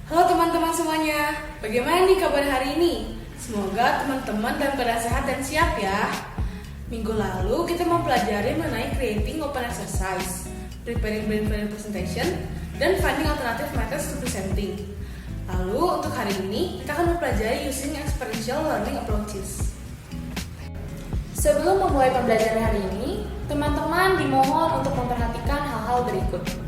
Halo teman-teman semuanya, bagaimana nih kabar hari ini? Semoga teman-teman dalam keadaan sehat dan siap ya. Minggu lalu kita mempelajari mengenai creating open exercise, preparing brain presentation, dan finding alternative methods to presenting. Lalu untuk hari ini kita akan mempelajari using experiential learning approaches. Sebelum memulai pembelajaran hari ini, teman-teman dimohon untuk memperhatikan hal-hal berikut.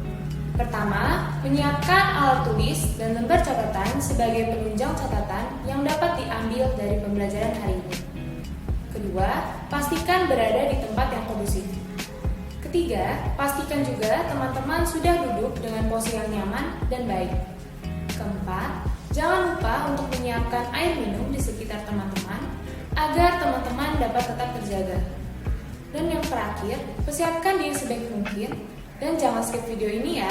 Pertama, menyiapkan alat tulis dan lembar catatan sebagai penunjang catatan yang dapat diambil dari pembelajaran hari ini. Kedua, pastikan berada di tempat yang kondusif. Ketiga, pastikan juga teman-teman sudah duduk dengan posisi yang nyaman dan baik. Keempat, jangan lupa untuk menyiapkan air minum di sekitar teman-teman agar teman-teman dapat tetap terjaga. Dan yang terakhir, persiapkan diri sebaik mungkin dan jangan skip video ini ya.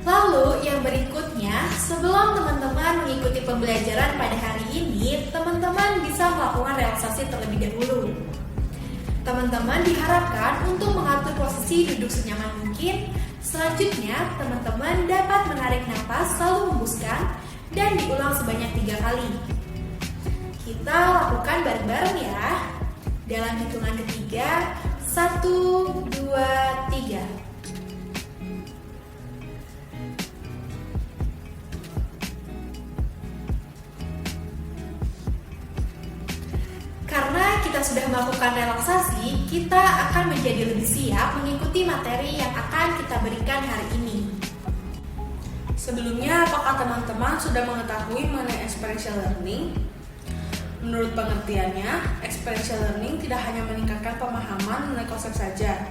Lalu yang berikutnya, sebelum teman-teman mengikuti pembelajaran pada hari ini, teman-teman bisa melakukan relaksasi terlebih dahulu. Teman-teman diharapkan untuk mengatur posisi duduk senyaman mungkin. Selanjutnya, teman-teman dapat menarik napas lalu hembuskan dan diulang sebanyak 3 kali. Kita lakukan bareng-bareng ya. Dalam hitungan ketiga, 1, 2, 3. Karena kita sudah melakukan relaksasi, kita akan menjadi lebih siap mengikuti materi yang akan kita berikan hari ini. Sebelumnya, apakah teman-teman sudah mengetahui mengenai experiential learning? Menurut pengertiannya, experiential learning tidak hanya meningkatkan pemahaman mengenai konsep saja,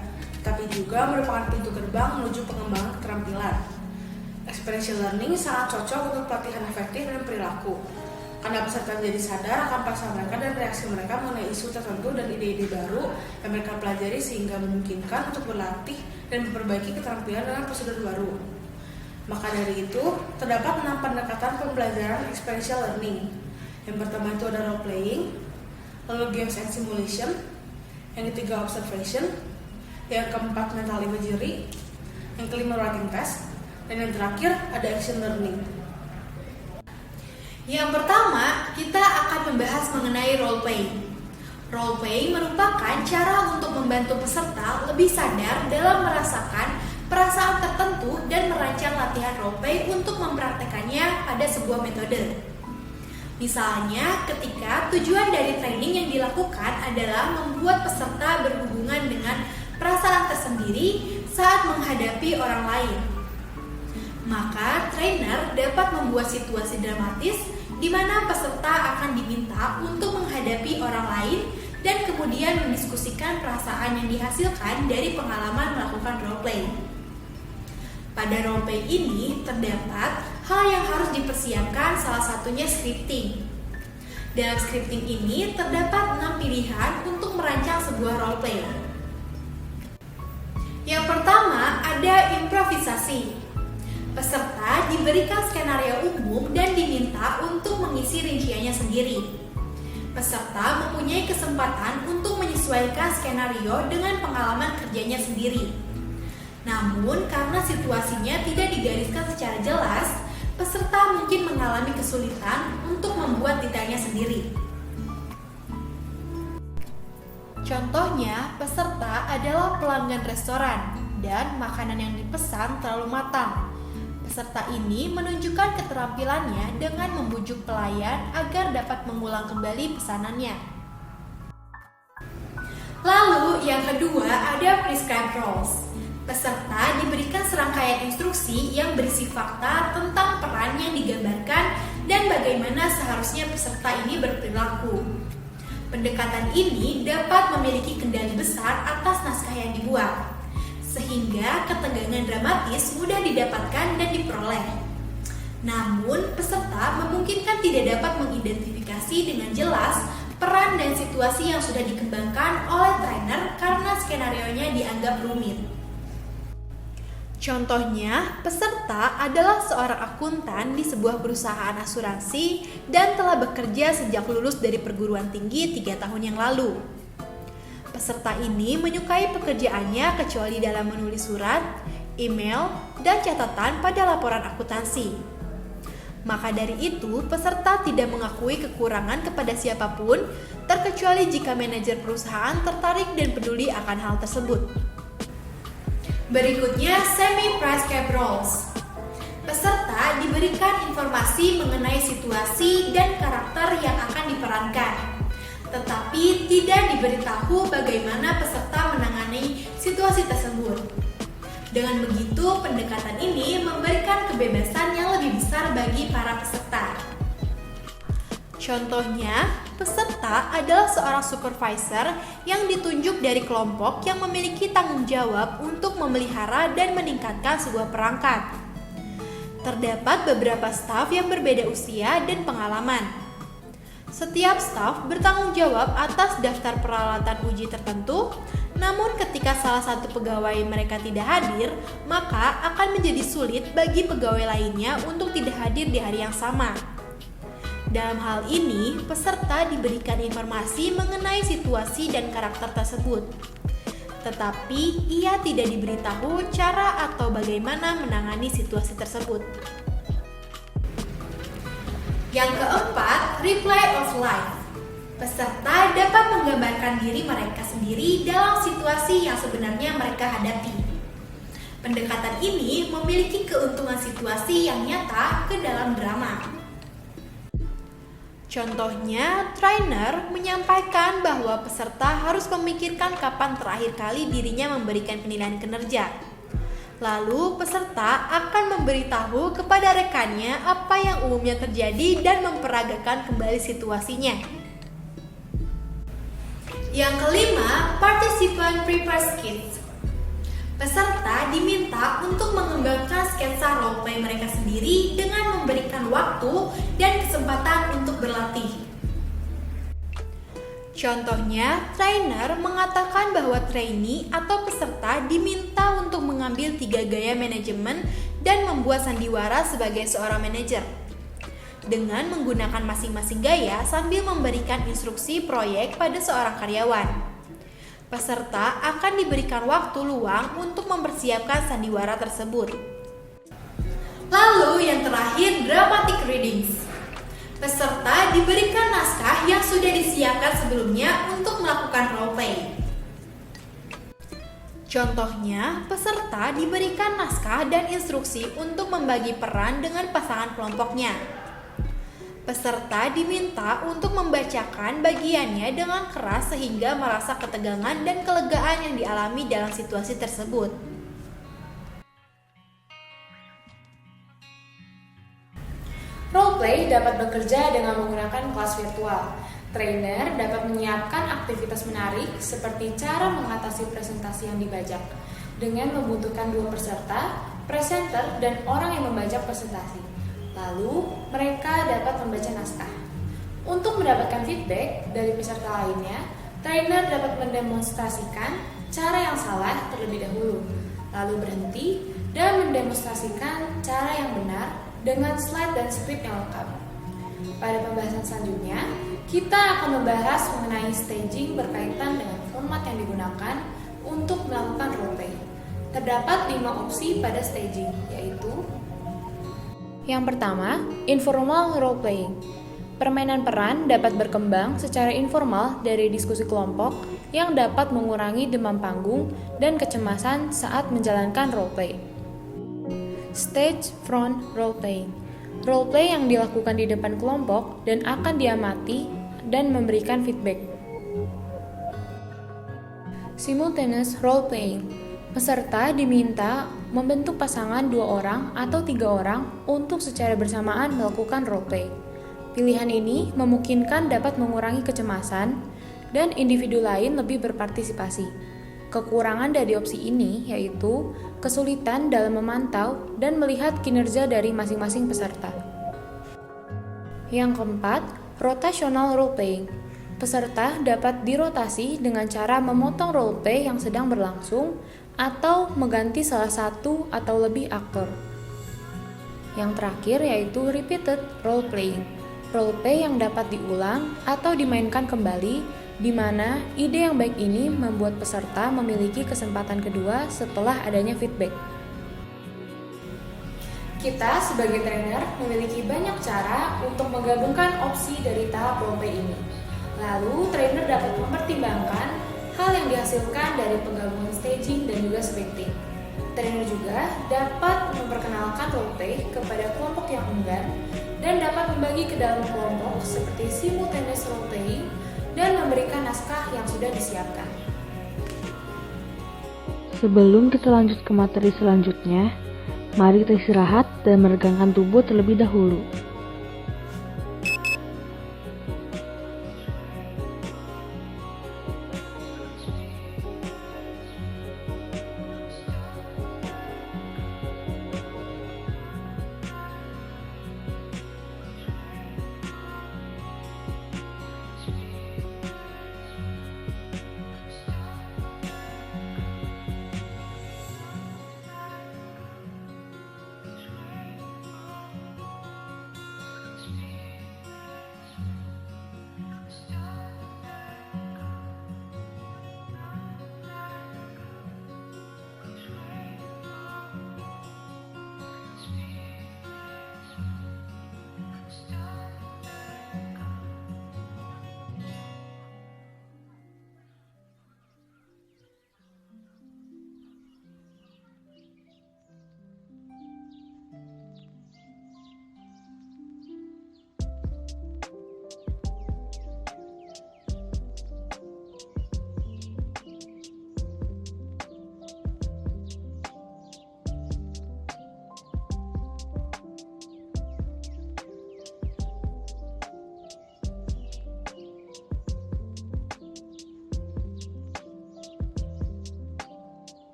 tapi juga merupakan pintu gerbang menuju pengembangan keterampilan. Experiential learning sangat cocok untuk pelatihan efektif dan perilaku, karena peserta menjadi sadar akan perasaan mereka dan reaksi mereka mengenai isu tertentu dan ide-ide baru yang mereka pelajari sehingga memungkinkan untuk berlatih dan memperbaiki keterampilan dengan prosedur baru. Maka dari itu, terdapat 6 pendekatan pembelajaran experiential learning. Yang pertama itu ada role playing, lalu games and simulation, yang ketiga observation, yang keempat mental imagery, yang kelima writing test, dan yang terakhir ada action learning. Yang pertama, kita akan membahas mengenai role playing. Role playing merupakan cara untuk membantu peserta lebih sadar dalam merasakan perasaan tertentu dan merancang latihan role play untuk mempraktekannya pada sebuah metode. Misalnya, ketika tujuan dari training yang dilakukan adalah membuat peserta berhubungan dengan perasaan tersendiri saat menghadapi orang lain. Maka, trainer dapat membuat situasi dramatis di mana peserta akan diminta untuk menghadapi orang lain dan kemudian mendiskusikan perasaan yang dihasilkan dari pengalaman melakukan role play. Pada role play ini terdapat hal yang harus dipersiapkan, salah satunya scripting. Dalam scripting ini terdapat 6 pilihan untuk merancang sebuah role play. Yang pertama ada improvisasi. Peserta diberikan skenario umum dan diminta untuk mengisi rinciannya sendiri. Peserta mempunyai kesempatan untuk menyesuaikan skenario dengan pengalaman kerjanya sendiri. Namun, karena situasinya tidak digariskan secara jelas, peserta mungkin mengalami kesulitan untuk membuat detailnya sendiri. Contohnya, peserta adalah pelanggan restoran dan makanan yang dipesan terlalu matang. Peserta ini menunjukkan keterampilannya dengan membujuk pelayan agar dapat mengulang kembali pesanannya. Lalu, yang kedua ada prescribed roles. Peserta diberikan serangkaian instruksi yang berisi fakta tentang peran yang digambarkan dan bagaimana seharusnya peserta ini berperilaku. Pendekatan ini dapat memiliki kendali besar atas naskah yang dibuat, sehingga ketegangan dramatis mudah didapatkan dan diperoleh. Namun, peserta memungkinkan tidak dapat mengidentifikasi dengan jelas peran dan situasi yang sudah dikembangkan oleh trainer karena skenarionya dianggap rumit. Contohnya, peserta adalah seorang akuntan di sebuah perusahaan asuransi dan telah bekerja sejak lulus dari perguruan tinggi 3 tahun yang lalu. Peserta ini menyukai pekerjaannya kecuali dalam menulis surat, email, dan catatan pada laporan akuntansi. Maka dari itu, peserta tidak mengakui kekurangan kepada siapapun, terkecuali jika manajer perusahaan tertarik dan peduli akan hal tersebut. Berikutnya, semi-price cap roles. Peserta diberikan informasi mengenai situasi dan karakter yang akan diperankan, tetapi tidak diberitahu bagaimana peserta menangani situasi tersebut. Dengan begitu, pendekatan ini memberikan kebebasan yang lebih besar bagi para peserta. Contohnya, peserta adalah seorang supervisor yang ditunjuk dari kelompok yang memiliki tanggung jawab untuk memelihara dan meningkatkan sebuah perangkat. Terdapat beberapa staf yang berbeda usia dan pengalaman. Setiap staf bertanggung jawab atas daftar peralatan uji tertentu, namun ketika salah satu pegawai mereka tidak hadir, maka akan menjadi sulit bagi pegawai lainnya untuk tidak hadir di hari yang sama. Dalam hal ini, peserta diberikan informasi mengenai situasi dan karakter tersebut. Tetapi ia tidak diberitahu cara atau bagaimana menangani situasi tersebut. Yang keempat, replay of life. Peserta dapat menggambarkan diri mereka sendiri dalam situasi yang sebenarnya mereka hadapi. Pendekatan ini memiliki keuntungan situasi yang nyata ke dalam drama. Contohnya, trainer menyampaikan bahwa peserta harus memikirkan kapan terakhir kali dirinya memberikan penilaian kinerja. Lalu, peserta akan memberitahu kepada rekannya apa yang umumnya terjadi dan memperagakan kembali situasinya. Yang kelima, participant prepare skits. Peserta diminta untuk mengembangkan sketsa roleplay mereka sendiri dengan memberikan waktu dan kesempatan untuk berlatih. Contohnya, trainer mengatakan bahwa trainee atau peserta diminta untuk mengambil 3 gaya manajemen dan membuat sandiwara sebagai seorang manajer. Dengan menggunakan masing-masing gaya sambil memberikan instruksi proyek pada seorang karyawan. Peserta akan diberikan waktu luang untuk mempersiapkan sandiwara tersebut. Lalu yang terakhir, dramatic readings. Peserta diberikan naskah yang sudah disiapkan sebelumnya untuk melakukan roleplay. Contohnya, peserta diberikan naskah dan instruksi untuk membagi peran dengan pasangan kelompoknya. Peserta diminta untuk membacakan bagiannya dengan keras sehingga merasa ketegangan dan kelegaan yang dialami dalam situasi tersebut. Roleplay dapat bekerja dengan menggunakan kelas virtual. Trainer dapat menyiapkan aktivitas menarik seperti cara mengatasi presentasi yang dibajak dengan membutuhkan 2 peserta, presenter, dan orang yang membajak presentasi. Lalu, mereka dapat membaca naskah. Untuk mendapatkan feedback dari peserta lainnya, trainer dapat mendemonstrasikan cara yang salah terlebih dahulu, lalu berhenti dan mendemonstrasikan cara yang benar dengan slide dan skrip yang lengkap. Pada pembahasan selanjutnya, kita akan membahas mengenai staging berkaitan dengan format yang digunakan untuk melakukan roleplay. Terdapat 5 opsi pada staging, yaitu yang pertama, informal role-playing. Permainan peran dapat berkembang secara informal dari diskusi kelompok yang dapat mengurangi demam panggung dan kecemasan saat menjalankan roleplay. Stage front role-playing. Roleplay yang dilakukan di depan kelompok dan akan diamati dan memberikan feedback. Simultaneous role-playing. Peserta diminta membentuk pasangan 2 orang atau 3 orang untuk secara bersamaan melakukan roleplay. Pilihan ini memungkinkan dapat mengurangi kecemasan dan individu lain lebih berpartisipasi. Kekurangan dari opsi ini yaitu kesulitan dalam memantau dan melihat kinerja dari masing-masing peserta. Yang keempat, rotational role-playing. Peserta dapat dirotasi dengan cara memotong roleplay yang sedang berlangsung atau mengganti salah satu atau lebih aktor. Yang terakhir yaitu repeated role-playing. Roleplay yang dapat diulang atau dimainkan kembali, di mana ide yang baik ini membuat peserta memiliki kesempatan kedua setelah adanya feedback. Kita sebagai trainer memiliki banyak cara untuk menggabungkan opsi dari tahap roleplay ini. Lalu, trainer dapat mempertimbangkan hal yang dihasilkan dari penggabungan staging dan juga scripting. Trainer juga dapat memperkenalkan roleplay kepada kelompok yang enggan dan dapat membagi ke dalam kelompok seperti simultaneous roleplaying dan memberikan naskah yang sudah disiapkan. Sebelum kita lanjut ke materi selanjutnya, mari kita istirahat dan meregangkan tubuh terlebih dahulu.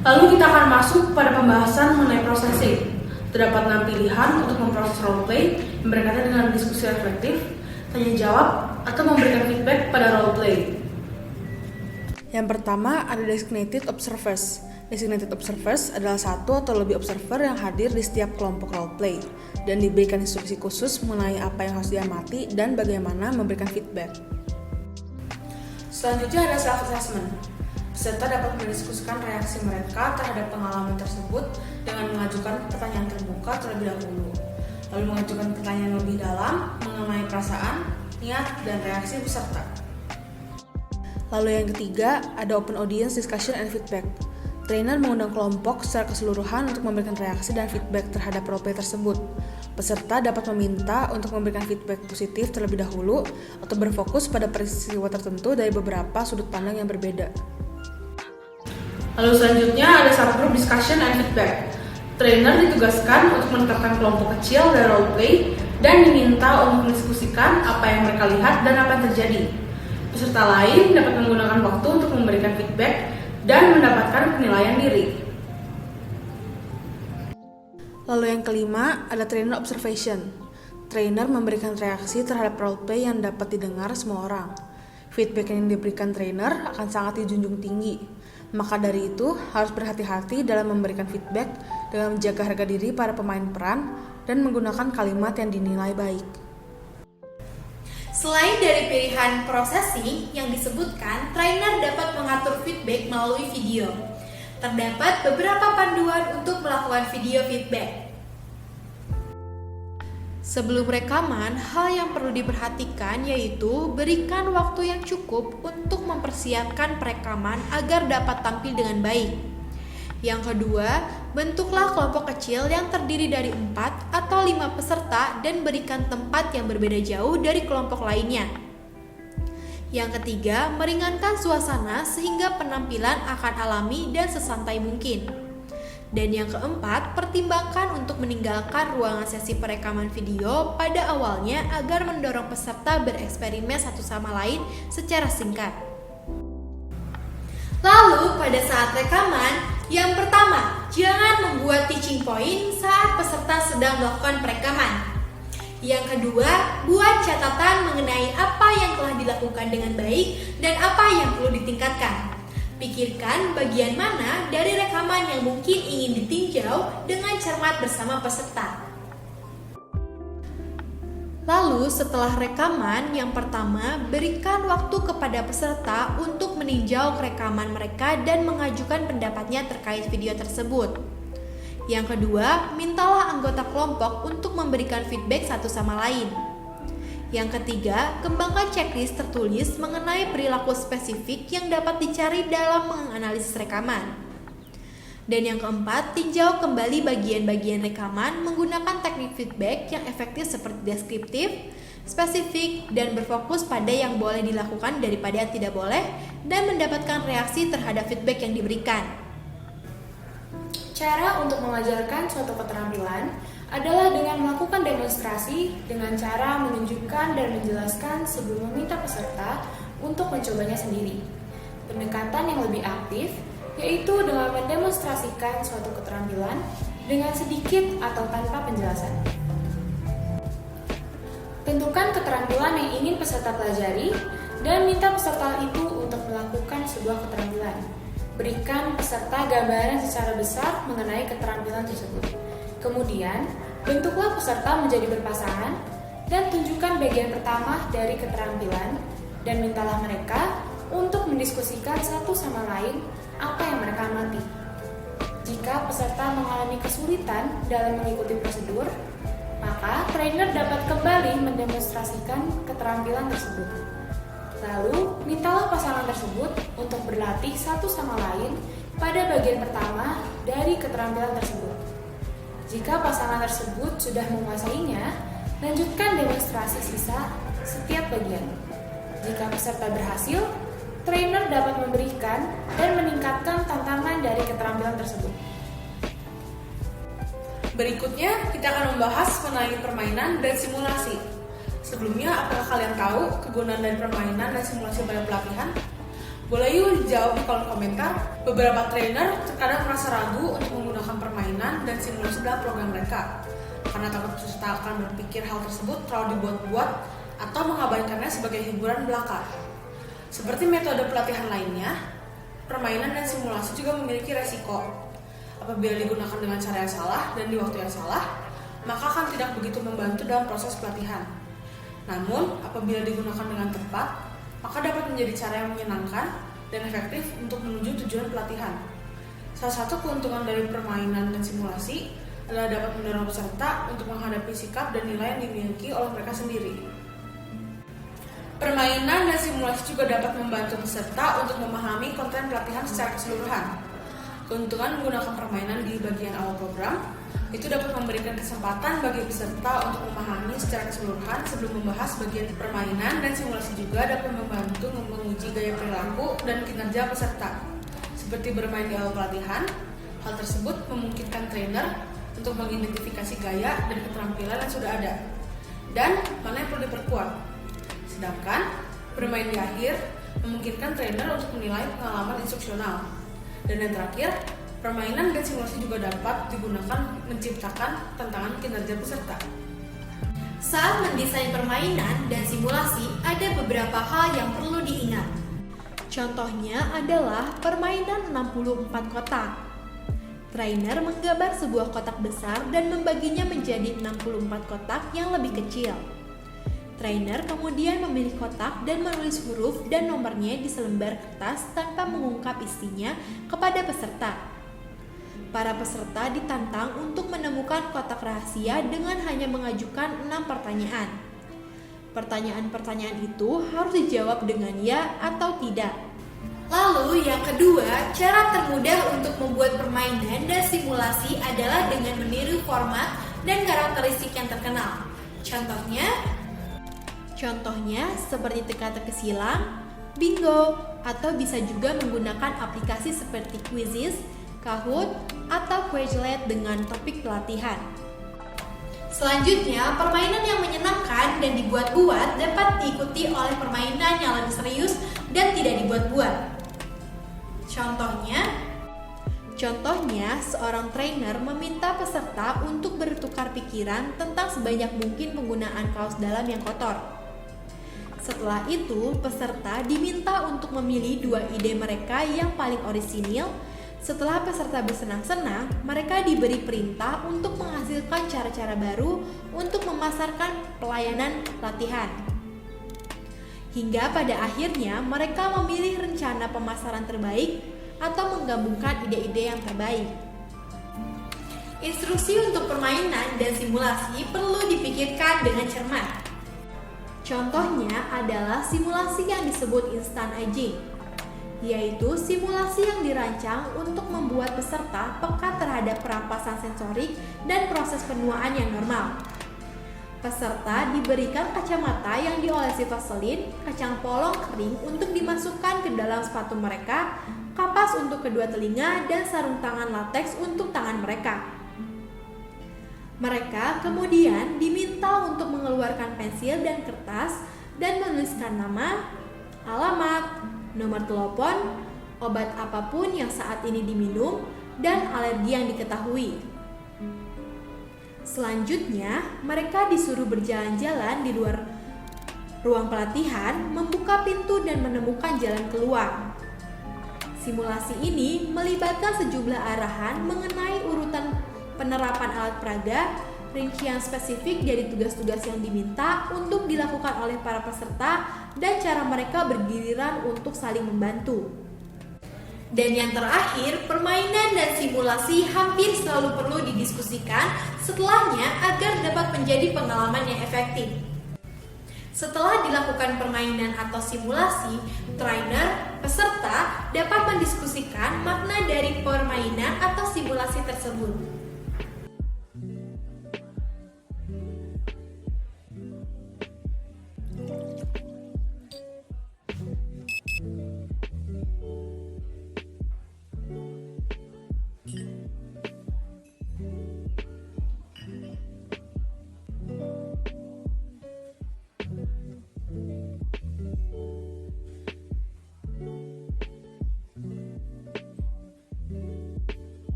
Lalu kita akan masuk pada pembahasan mengenai processing. Terdapat 6 pilihan untuk memproses roleplay yang berkaitan dengan diskusi reflektif, tanya jawab, atau memberikan feedback pada roleplay. Yang pertama ada designated observers. Designated observers adalah satu atau lebih observer yang hadir di setiap kelompok roleplay dan diberikan instruksi khusus mengenai apa yang harus diamati dan bagaimana memberikan feedback. Selanjutnya ada self-assessment. Peserta dapat mendiskusikan reaksi mereka terhadap pengalaman tersebut dengan mengajukan pertanyaan terbuka terlebih dahulu, lalu mengajukan pertanyaan lebih dalam mengenai perasaan, niat, dan reaksi peserta. Lalu yang ketiga, ada open audience discussion and feedback. Trainer mengundang kelompok secara keseluruhan untuk memberikan reaksi dan feedback terhadap roleplay tersebut. Peserta dapat meminta untuk memberikan feedback positif terlebih dahulu atau berfokus pada peristiwa tertentu dari beberapa sudut pandang yang berbeda. Lalu selanjutnya ada subgroup discussion and feedback. Trainer ditugaskan untuk menetapkan kelompok kecil dari roleplay dan diminta untuk mendiskusikan apa yang mereka lihat dan apa yang terjadi. Peserta lain dapat menggunakan waktu untuk memberikan feedback dan mendapatkan penilaian diri. Lalu yang kelima ada trainer observation. Trainer memberikan reaksi terhadap roleplay yang dapat didengar semua orang. Feedback yang diberikan trainer akan sangat dijunjung tinggi. Maka dari itu harus berhati-hati dalam memberikan feedback dengan menjaga harga diri para pemain peran dan menggunakan kalimat yang dinilai baik. Selain dari pilihan processing yang disebutkan, trainer dapat mengatur feedback melalui video. Terdapat beberapa panduan untuk melakukan video feedback. Sebelum rekaman, hal yang perlu diperhatikan yaitu berikan waktu yang cukup untuk mempersiapkan perekaman agar dapat tampil dengan baik. Yang kedua, bentuklah kelompok kecil yang terdiri dari 4 atau 5 peserta dan berikan tempat yang berbeda jauh dari kelompok lainnya. Yang ketiga, meringankan suasana sehingga penampilan akan alami dan sesantai mungkin. Dan yang keempat, pertimbangkan untuk meninggalkan ruangan sesi perekaman video pada awalnya agar mendorong peserta bereksperimen satu sama lain secara singkat. Lalu pada saat rekaman, yang pertama, jangan membuat teaching point saat peserta sedang melakukan perekaman. Yang kedua, buat catatan mengenai apa yang telah dilakukan dengan baik dan apa yang perlu ditingkatkan. Pikirkan bagian mana dari rekaman yang mungkin ingin ditinjau dengan cermat bersama peserta. Lalu setelah rekaman, yang pertama berikan waktu kepada peserta untuk meninjau rekaman mereka dan mengajukan pendapatnya terkait video tersebut. Yang kedua, mintalah anggota kelompok untuk memberikan feedback satu sama lain. Yang ketiga, kembangkan checklist tertulis mengenai perilaku spesifik yang dapat dicari dalam menganalisis rekaman. Dan yang keempat, tinjau kembali bagian-bagian rekaman menggunakan teknik feedback yang efektif seperti deskriptif, spesifik, dan berfokus pada yang boleh dilakukan daripada yang tidak boleh, dan mendapatkan reaksi terhadap feedback yang diberikan. Cara untuk mengajarkan suatu keterampilan adalah dengan melakukan demonstrasi dengan cara menunjukkan dan menjelaskan sebelum meminta peserta untuk mencobanya sendiri. Pendekatan yang lebih aktif yaitu dengan mendemonstrasikan suatu keterampilan dengan sedikit atau tanpa penjelasan. Tentukan keterampilan yang ingin peserta pelajari dan minta peserta itu untuk melakukan sebuah keterampilan. Berikan peserta gambaran secara besar mengenai keterampilan tersebut. Kemudian, bentuklah peserta menjadi berpasangan dan tunjukkan bagian pertama dari keterampilan dan mintalah mereka untuk mendiskusikan satu sama lain apa yang mereka amati. Jika peserta mengalami kesulitan dalam mengikuti prosedur, maka trainer dapat kembali mendemonstrasikan keterampilan tersebut. Lalu, mintalah pasangan tersebut untuk berlatih satu sama lain pada bagian pertama dari keterampilan tersebut. Jika pasangan tersebut sudah menguasainya, lanjutkan demonstrasi sisa setiap bagian. Jika peserta berhasil, trainer dapat memberikan dan meningkatkan tantangan dari keterampilan tersebut. Berikutnya, kita akan membahas mengenai permainan dan simulasi. Sebelumnya, apakah kalian tahu kegunaan dari permainan dan simulasi pada pelatihan? Boleh yuk dijawab di kolom komentar. Beberapa trainer terkadang merasa ragu untuk menggunakan permainan dan simulasi dalam program mereka, karena takut peserta akan berpikir hal tersebut terlalu dibuat-buat atau mengabaikannya sebagai hiburan belaka. Seperti metode pelatihan lainnya, permainan dan simulasi juga memiliki resiko. Apabila digunakan dengan cara yang salah dan di waktu yang salah, maka akan tidak begitu membantu dalam proses pelatihan. Namun, apabila digunakan dengan tepat, maka dapat menjadi cara yang menyenangkan dan efektif untuk menuju tujuan pelatihan. Salah satu keuntungan dari permainan dan simulasi adalah dapat mendorong peserta untuk menghadapi sikap dan nilai yang dimiliki oleh mereka sendiri. Permainan dan simulasi juga dapat membantu peserta untuk memahami konten pelatihan secara keseluruhan. Keuntungan menggunakan permainan di bagian awal program itu dapat memberikan kesempatan bagi peserta untuk memahami secara keseluruhan sebelum membahas bagian permainan, dan simulasi juga dapat membantu menguji gaya perilaku dan kinerja peserta. Seperti bermain di awal pelatihan, hal tersebut memungkinkan trainer untuk mengidentifikasi gaya dan keterampilan yang sudah ada dan mana yang perlu diperkuat. Sedangkan bermain di akhir memungkinkan trainer untuk menilai pengalaman instruksional. Dan yang terakhir, permainan dan simulasi juga dapat digunakan menciptakan tantangan kinerja peserta. Saat mendesain permainan dan simulasi, ada beberapa hal yang perlu diingat. Contohnya adalah permainan 64 kotak. Trainer menggambar sebuah kotak besar dan membaginya menjadi 64 kotak yang lebih kecil. Trainer kemudian memilih kotak dan menulis huruf dan nomornya di selembar kertas tanpa mengungkap isinya kepada peserta. Para peserta ditantang untuk menemukan kotak rahasia dengan hanya mengajukan 6 pertanyaan. Pertanyaan-pertanyaan itu harus dijawab dengan ya atau tidak. Lalu yang kedua, cara termudah untuk membuat permainan dan simulasi adalah dengan meniru format dan karakteristik yang terkenal. Contohnya seperti teka-teki silang, bingo, atau bisa juga menggunakan aplikasi seperti Quizizz, Kahoot, atau Quizlet dengan topik pelatihan. Selanjutnya, permainan yang menyenangkan dan dibuat-buat dapat diikuti oleh permainan yang lebih serius dan tidak dibuat-buat. Contohnya, seorang trainer meminta peserta untuk bertukar pikiran tentang sebanyak mungkin penggunaan kaos dalam yang kotor. Setelah itu, peserta diminta untuk memilih 2 ide mereka yang paling orisinil Setelah peserta bersenang-senang, mereka diberi perintah untuk menghasilkan cara-cara baru untuk memasarkan pelayanan latihan. Hingga pada akhirnya mereka memilih rencana pemasaran terbaik atau menggabungkan ide-ide yang terbaik. Instruksi untuk permainan dan simulasi perlu dipikirkan dengan cermat. Contohnya adalah simulasi yang disebut instant aging, yaitu simulasi yang dirancang untuk membuat peserta peka terhadap perampasan sensorik dan proses penuaan yang normal. Peserta diberikan kacamata yang diolesi vaselin, kacang polong kering untuk dimasukkan ke dalam sepatu mereka, kapas untuk kedua telinga, dan sarung tangan lateks untuk tangan mereka. Mereka kemudian diminta untuk mengeluarkan pensil dan kertas dan menuliskan nama, alamat, nomor telepon, obat apapun yang saat ini diminum, dan alergi yang diketahui. Selanjutnya, mereka disuruh berjalan-jalan di luar ruang pelatihan, membuka pintu dan menemukan jalan keluar. Simulasi ini melibatkan sejumlah arahan mengenai urutan penerapan alat peraga, rincian spesifik dari tugas-tugas yang diminta untuk dilakukan oleh para peserta, dan cara mereka bergiliran untuk saling membantu. Dan yang terakhir, permainan dan simulasi hampir selalu perlu didiskusikan setelahnya agar dapat menjadi pengalaman yang efektif. Setelah dilakukan permainan atau simulasi, trainer, peserta dapat mendiskusikan makna dari permainan atau simulasi tersebut.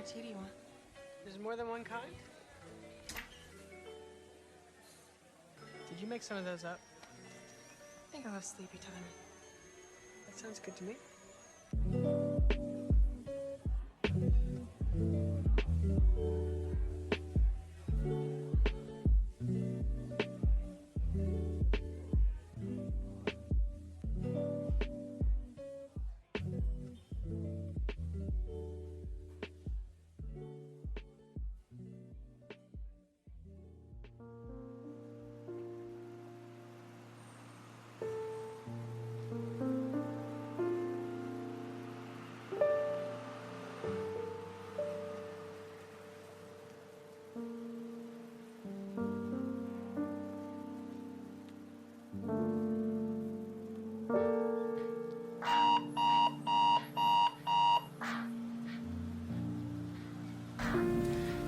Tea do you want? There's more than one kind? Did you make some of those up? I think I'll have sleepy time. That sounds good to me.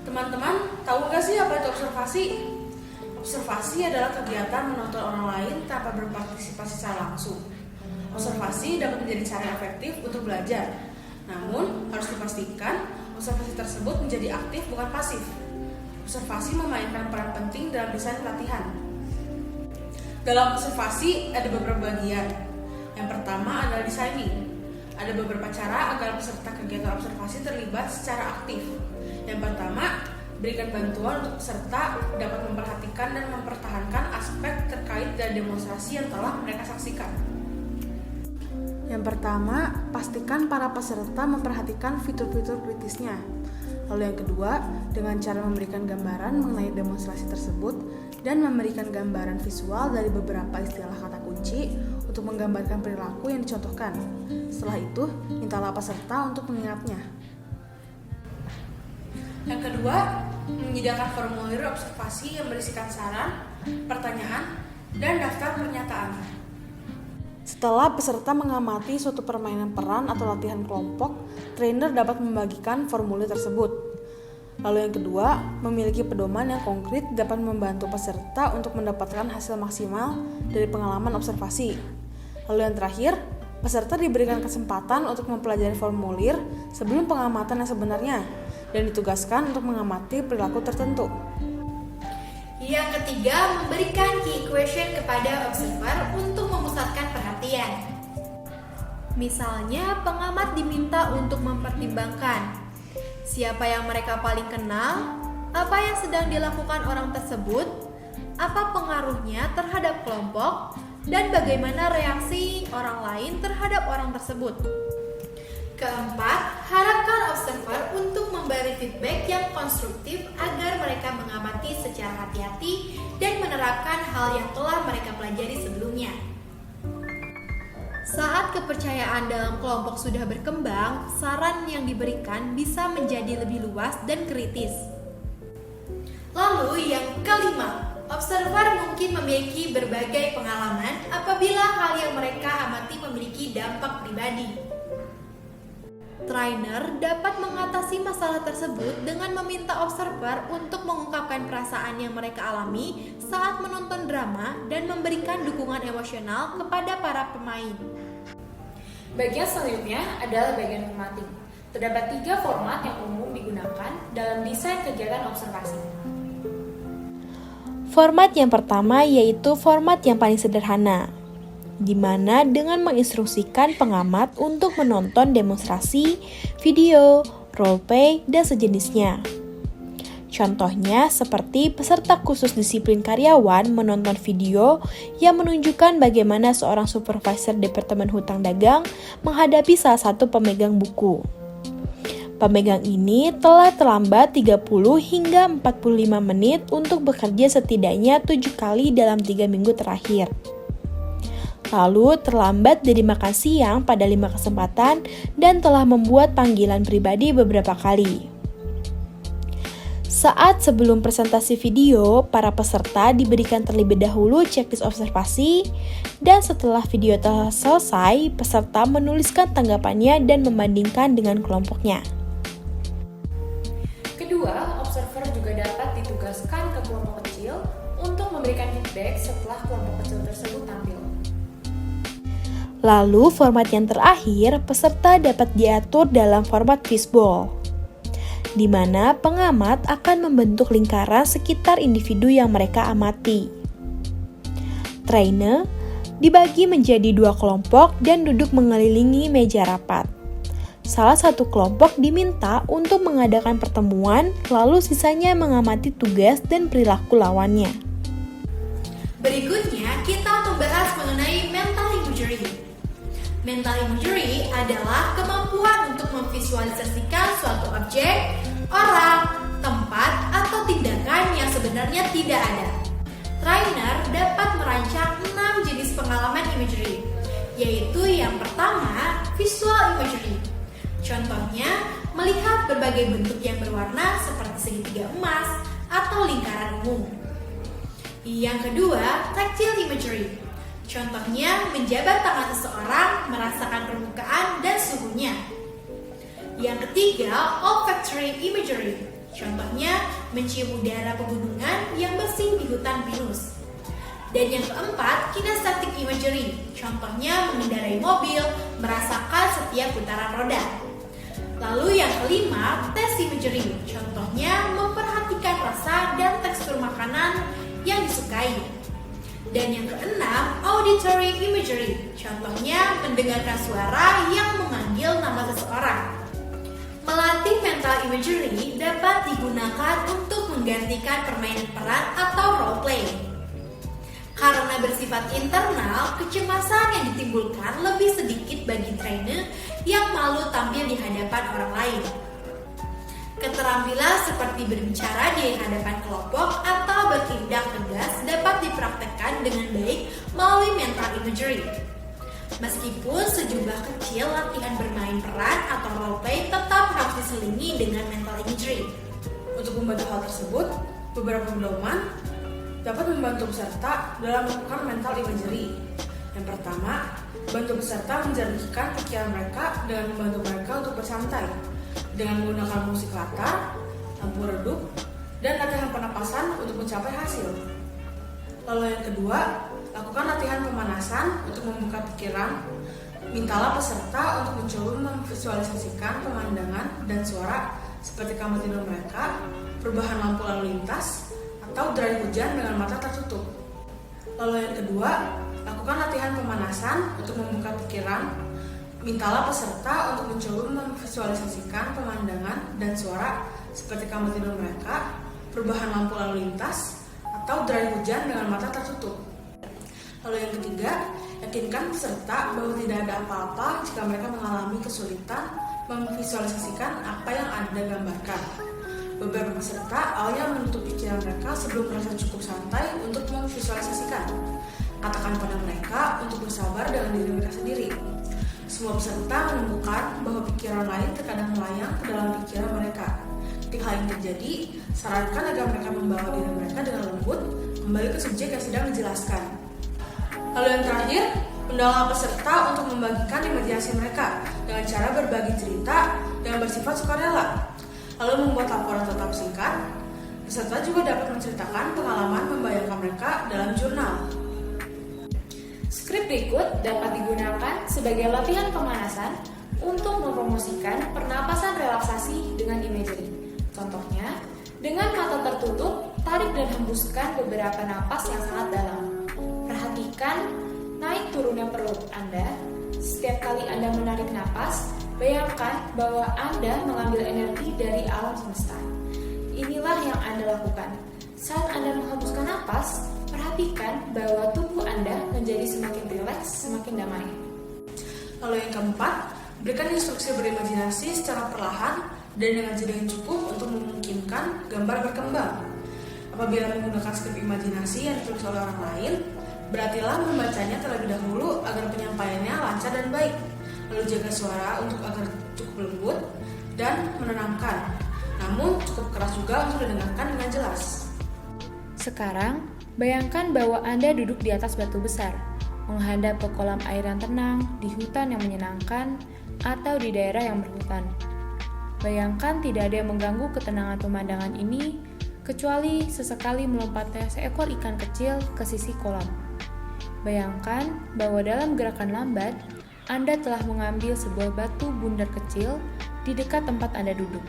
Teman-teman, tahu nggak sih apa itu observasi? Observasi adalah kegiatan menonton orang lain tanpa berpartisipasi secara langsung. Observasi dapat menjadi cara efektif untuk belajar. Namun, harus dipastikan observasi tersebut menjadi aktif bukan pasif. Observasi memainkan peran penting dalam desain pelatihan. Dalam observasi ada beberapa bagian. Yang pertama adalah designing. Ada beberapa cara agar peserta kegiatan observasi terlibat secara aktif. Yang pertama, berikan bantuan untuk peserta dapat memperhatikan dan mempertahankan aspek terkait dari demonstrasi yang telah mereka saksikan. Yang pertama, pastikan para peserta memperhatikan fitur-fitur kritisnya. Lalu yang kedua, dengan cara memberikan gambaran mengenai demonstrasi tersebut dan memberikan gambaran visual dari beberapa istilah kata kunci untuk menggambarkan perilaku yang dicontohkan. Setelah itu, mintalah peserta untuk mengingatnya. Yang kedua, menyediakan formulir observasi yang berisikan saran, pertanyaan, dan daftar pernyataan. Setelah peserta mengamati suatu permainan peran atau latihan kelompok, trainer dapat membagikan formulir tersebut. Lalu yang kedua, memiliki pedoman yang konkret dapat membantu peserta untuk mendapatkan hasil maksimal dari pengalaman observasi. Lalu yang terakhir, Peserta diberikan kesempatan untuk mempelajari formulir sebelum pengamatan yang sebenarnya dan ditugaskan untuk mengamati perilaku tertentu. Yang ketiga, memberikan key question kepada observer untuk memusatkan perhatian. Misalnya, pengamat diminta untuk mempertimbangkan siapa yang mereka paling kenal, apa yang sedang dilakukan orang tersebut, apa pengaruhnya terhadap kelompok, dan bagaimana reaksi orang lain terhadap orang tersebut. Keempat, harapkan observer untuk memberi feedback yang konstruktif agar mereka mengamati secara hati-hati dan menerapkan hal yang telah mereka pelajari sebelumnya. Saat kepercayaan dalam kelompok sudah berkembang, saran yang diberikan bisa menjadi lebih luas dan kritis. Lalu yang kelima, observer mungkin memiliki berbagai pengalaman apabila hal yang mereka amati memiliki dampak pribadi. Trainer dapat mengatasi masalah tersebut dengan meminta observer untuk mengungkapkan perasaan yang mereka alami saat menonton drama dan memberikan dukungan emosional kepada para pemain. Bagian selanjutnya adalah bagian formatting. Terdapat 3 format yang umum digunakan dalam desain kegiatan observasi. Format yang pertama yaitu format yang paling sederhana, di mana dengan menginstruksikan pengamat untuk menonton demonstrasi, video, roleplay, dan sejenisnya. Contohnya seperti peserta khusus disiplin karyawan menonton video yang menunjukkan bagaimana seorang supervisor Departemen Hutang Dagang menghadapi salah satu pemegang buku. Pemegang ini telah terlambat 30 hingga 45 menit untuk bekerja setidaknya 7 kali dalam 3 minggu terakhir. Lalu terlambat dari makan siang pada 5 kesempatan dan telah membuat panggilan pribadi beberapa kali. Saat sebelum presentasi video, para peserta diberikan terlebih dahulu checklist observasi, dan setelah video telah selesai, peserta menuliskan tanggapannya dan membandingkan dengan kelompoknya. Kedua, observer juga dapat ditugaskan ke kelompok kecil untuk memberikan feedback setelah kelompok kecil tersebut tampil. Lalu, format yang terakhir, peserta dapat diatur dalam format fishbowl, di mana pengamat akan membentuk lingkaran sekitar individu yang mereka amati. Trainer dibagi menjadi 2 kelompok dan duduk mengelilingi meja rapat. Salah satu kelompok diminta untuk mengadakan pertemuan, lalu sisanya mengamati tugas dan perilaku lawannya. Berikutnya, kita membahas mengenai mental imagery. Mental imagery adalah kemampuan untuk memvisualisasikan suatu objek, orang, tempat, atau tindakan yang sebenarnya tidak ada. Trainer dapat merancang 6 jenis pengalaman imagery, yaitu yang pertama, visual imagery. Contohnya, melihat berbagai bentuk yang berwarna seperti segitiga emas atau lingkaran umum. Yang kedua, tactile imagery. Contohnya, menjabat tangan seseorang, merasakan permukaan dan suhunya. Yang ketiga, olfactory imagery. Contohnya, mencium udara pegunungan yang bersih di hutan pinus. Dan yang keempat, kinesthetic imagery. Contohnya, mengendarai mobil, merasakan setiap putaran roda. Lalu yang kelima, taste imagery. Contohnya, memperhatikan rasa dan tekstur makanan yang disukai. Dan yang keenam, auditory imagery. Contohnya, mendengarkan suara yang memanggil nama seseorang. Melatih mental imagery dapat digunakan untuk menggantikan permainan peran atau role play. Karena bersifat internal, kecemasan yang ditimbulkan lebih sedikit bagi trainer yang malu tampil di hadapan orang lain. Keterampilan seperti berbicara di hadapan kelompok atau bertindak tegas dapat dipraktekkan dengan baik melalui mental imagery. Meskipun sejumlah kecil latihan bermain peran atau role play tetap harus diselingi dengan mental imagery. Untuk membantu hal tersebut, beberapa pedoman dapat membantu peserta dalam melakukan mental imagery. Yang pertama, bantu peserta menjernihkan pikiran mereka dengan membantu mereka untuk bersantai dengan menggunakan musik latar, lampu redup, dan latihan pernapasan untuk mencapai hasil. Lalu yang kedua, lakukan latihan pemanasan untuk membuka pikiran Mintalah peserta untuk mencoba memvisualisasikan pemandangan dan suara seperti kamar tidur mereka, perubahan lampu lalu lintas, atau derai hujan dengan mata tertutup. Lalu yang kedua, lakukan latihan pemanasan untuk membuka pikiran. Mintalah peserta untuk mencoba memvisualisasikan pemandangan dan suara seperti kamar tidur mereka, perubahan lampu lalu lintas, atau derai hujan dengan mata tertutup. Lalu yang ketiga, yakinkan peserta bahwa tidak ada apa-apa jika mereka mengalami kesulitan memvisualisasikan apa yang Anda gambarkan. Beberapa peserta awalnya menutup pikiran mereka sebelum merasa cukup santai untuk memvisualisasikan. Katakan pada mereka untuk bersabar dengan diri mereka sendiri. Semua peserta menemukan bahwa pikiran lain terkadang melayang ke dalam pikiran mereka. Ketika hal ini terjadi, sarankan agar mereka membawa diri mereka dengan lembut kembali ke subjek yang sedang dijelaskan. Lalu yang terakhir, undanglah peserta untuk membagikan imajinasi mereka dengan cara berbagi cerita yang bersifat sukarela. Lalu membuat laporan tetap singkat. Peserta juga dapat menceritakan pengalaman membayangkan mereka dalam jurnal. Skrip berikut dapat digunakan sebagai latihan pemanasan untuk mempromosikan pernapasan relaksasi dengan imagery. Contohnya, dengan mata tertutup, tarik dan hembuskan beberapa napas yang sangat dalam. Perhatikan naik turunnya perut Anda. Setiap kali Anda menarik napas, bayangkan bahwa Anda mengambil energi dari alam semesta. Inilah yang Anda lakukan. Saat Anda menghembuskan napas, perhatikan bahwa tubuh Anda menjadi semakin rileks, semakin damai. Lalu yang keempat, berikan instruksi berimajinasi secara perlahan dan dengan jeda yang cukup untuk memungkinkan gambar berkembang. Apabila menggunakan skrip imajinasi yang ditulis oleh orang lain, berartilah membacanya terlebih dahulu agar penyampaiannya lancar dan baik. Lalu jaga suara untuk agar cukup lembut dan menenangkan, namun cukup keras juga untuk didengarkan dengan jelas. Sekarang, bayangkan bahwa Anda duduk di atas batu besar, menghadap ke kolam air yang tenang, di hutan yang menyenangkan, atau di daerah yang berhutan. Bayangkan tidak ada yang mengganggu ketenangan pemandangan ini, kecuali sesekali melompatnya seekor ikan kecil ke sisi kolam. Bayangkan bahwa dalam gerakan lambat, Anda telah mengambil sebuah batu bundar kecil di dekat tempat Anda duduk.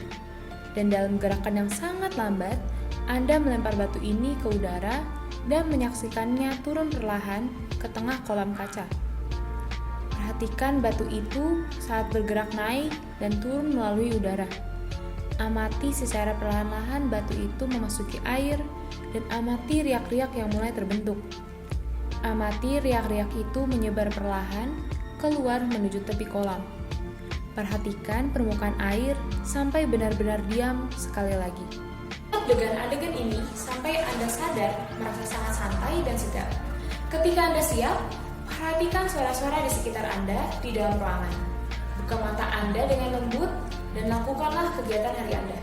Dan dalam gerakan yang sangat lambat, Anda melempar batu ini ke udara dan menyaksikannya turun perlahan ke tengah kolam kaca. Perhatikan batu itu saat bergerak naik dan turun melalui udara. Amati secara perlahan-lahan batu itu memasuki air dan amati riak-riak yang mulai terbentuk. Amati riak-riak itu menyebar perlahan keluar menuju tepi kolam. Perhatikan permukaan air sampai benar-benar diam sekali lagi. Dengan adegan ini sampai Anda sadar merasa sangat santai dan segar. Ketika Anda siap, perhatikan suara-suara di sekitar Anda di dalam ruangan. Buka mata Anda dengan lembut dan lakukanlah kegiatan hari Anda.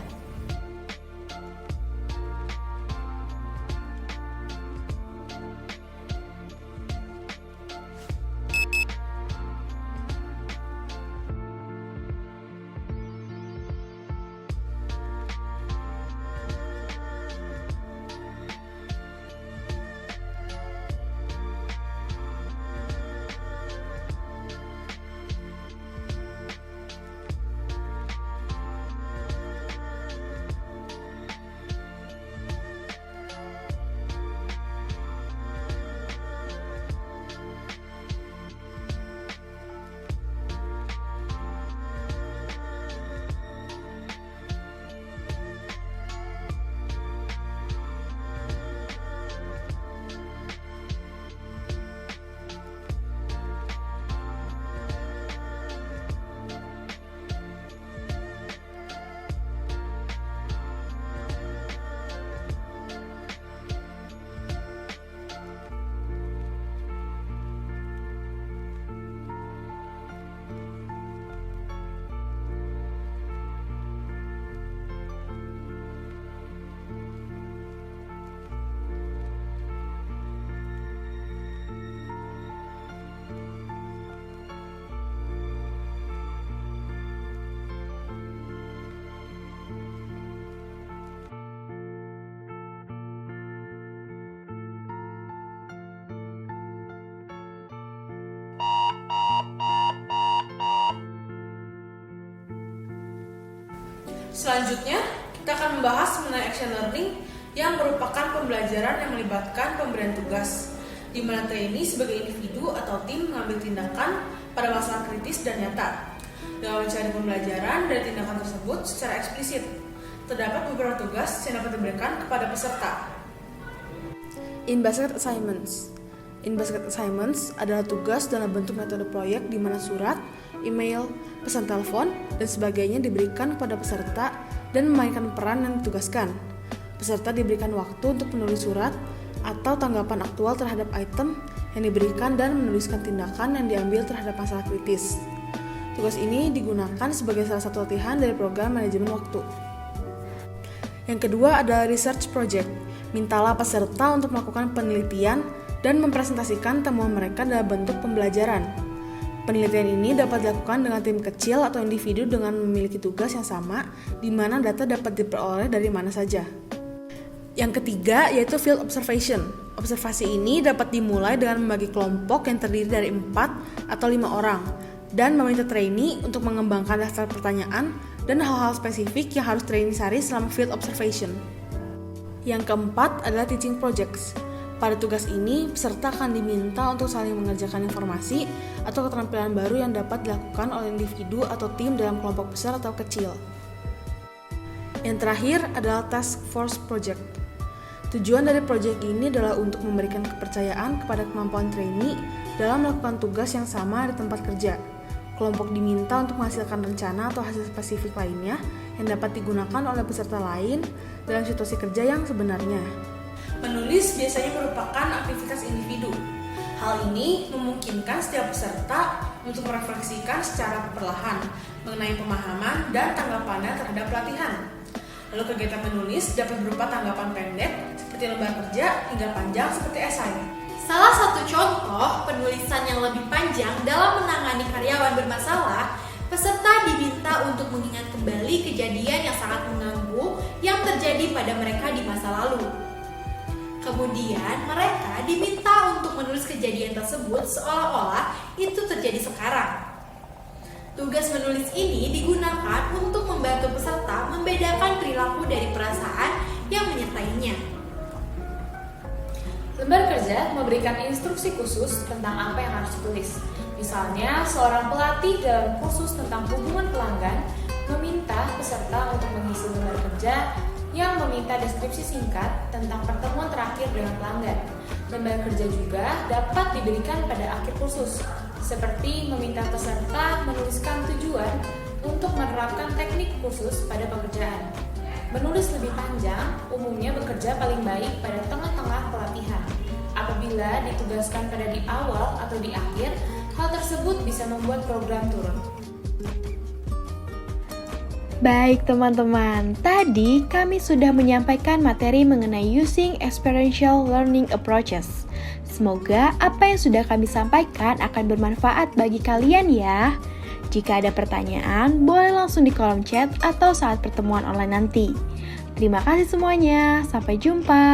Selanjutnya, kita akan membahas mengenai action learning yang merupakan pembelajaran yang melibatkan pemberian tugas, di mana trainee sebagai individu atau tim mengambil tindakan pada masalah kritis dan nyata, dengan mencari pembelajaran dari tindakan tersebut secara eksplisit. Terdapat beberapa tugas yang dapat diberikan kepada peserta. In-basket assignments. In-basket assignments adalah tugas dalam bentuk metode proyek di mana surat, email, pesan telepon, dan sebagainya diberikan kepada peserta dan memainkan peran yang ditugaskan. Peserta diberikan waktu untuk menulis surat atau tanggapan aktual terhadap item yang diberikan dan menuliskan tindakan yang diambil terhadap masalah kritis. Tugas ini digunakan sebagai salah satu latihan dari program manajemen waktu. Yang kedua adalah research project. Mintalah peserta untuk melakukan penelitian dan mempresentasikan temuan mereka dalam bentuk pembelajaran. Penelitian ini dapat dilakukan dengan tim kecil atau individu dengan memiliki tugas yang sama, di mana data dapat diperoleh dari mana saja. Yang ketiga yaitu field observation. Observasi ini dapat dimulai dengan membagi kelompok yang terdiri dari 4 atau 5 orang dan meminta trainee untuk mengembangkan daftar pertanyaan dan hal-hal spesifik yang harus trainee cari selama field observation. Yang keempat adalah teaching projects. Pada tugas ini, peserta akan diminta untuk saling mengerjakan informasi atau keterampilan baru yang dapat dilakukan oleh individu atau tim dalam kelompok besar atau kecil. Yang terakhir adalah task force project. Tujuan dari proyek ini adalah untuk memberikan kepercayaan kepada kemampuan trainee dalam melakukan tugas yang sama di tempat kerja. Kelompok diminta untuk menghasilkan rencana atau hasil spesifik lainnya yang dapat digunakan oleh peserta lain dalam situasi kerja yang sebenarnya. Menulis biasanya merupakan aktivitas individu. Hal ini memungkinkan setiap peserta untuk merefleksikan secara perlahan mengenai pemahaman dan tanggapannya terhadap pelatihan. Lalu kegiatan menulis dapat berupa tanggapan pendek seperti lembar kerja hingga panjang seperti esai. Salah satu contoh penulisan yang lebih panjang dalam menangani karyawan bermasalah, peserta diminta untuk mengingat kembali kejadian yang sangat mengganggu yang terjadi pada mereka di masa lalu. Kemudian mereka diminta untuk menulis kejadian tersebut seolah-olah itu terjadi sekarang. Tugas menulis ini digunakan untuk membantu peserta membedakan perilaku dari perasaan yang menyertainya. Lembar kerja memberikan instruksi khusus tentang apa yang harus ditulis. Misalnya, seorang pelatih dalam kursus tentang hubungan pelanggan meminta peserta untuk mengisi lembar kerja yang meminta deskripsi singkat tentang pertemuan terakhir dengan pelanggan. Lembar kerja juga dapat diberikan pada akhir kursus, seperti meminta peserta menuliskan tujuan untuk menerapkan teknik khusus pada pekerjaan. Menulis lebih panjang umumnya bekerja paling baik pada tengah-tengah pelatihan. Apabila ditugaskan pada di awal atau di akhir, hal tersebut bisa membuat program turun. Baik teman-teman, tadi kami sudah menyampaikan materi mengenai using experiential learning approaches. Semoga apa yang sudah kami sampaikan akan bermanfaat bagi kalian ya. Jika ada pertanyaan, boleh langsung di kolom chat atau saat pertemuan online nanti. Terima kasih semuanya, sampai jumpa.